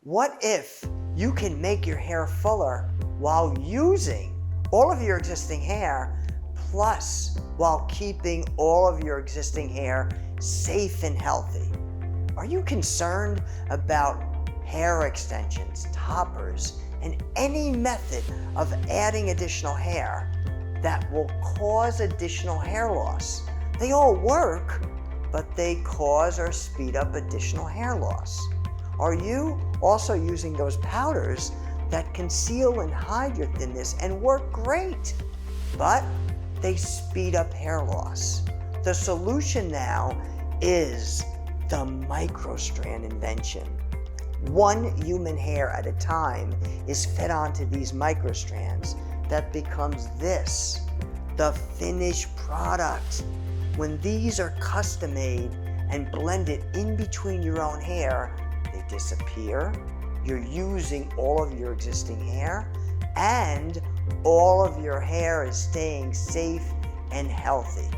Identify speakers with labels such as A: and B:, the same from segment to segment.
A: What if you can make your hair fuller while using all of your existing hair, plus while keeping all of your existing hair safe and healthy? Are you concerned about hair extensions, toppers, and any method of adding additional hair that will cause additional hair loss? They all work, but they cause or speed up additional hair loss. Are you also using those powders that conceal and hide your thinness and work great, but they speed up hair loss? The solution now is the microstrand invention. One human hair at a time is fed onto these microstrands that becomes this, the finished product. When these are custom made and blended in between your own hair, they disappear. You're using all of your existing hair, and all of your hair is staying safe and healthy.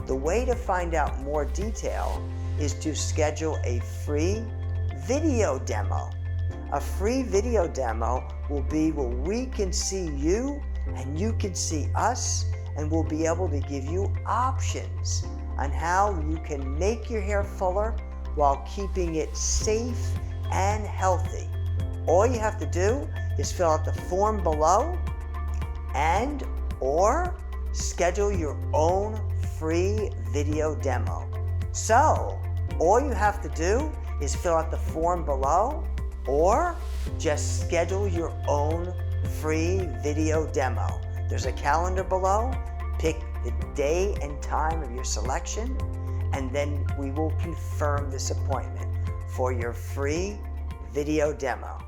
A: The way to find out more detail is to schedule a free video demo. A free video demo will be where we can see you and you can see us, and we'll be able to give you options on how you can make your hair fuller while keeping it safe and healthy. All you have to do is fill out the form below and or schedule your own free video demo. So all you have to do is fill out the form below or just schedule your own free video demo. There's a calendar below. Pick the day and time of your selection, and then we will confirm this appointment for your free video demo.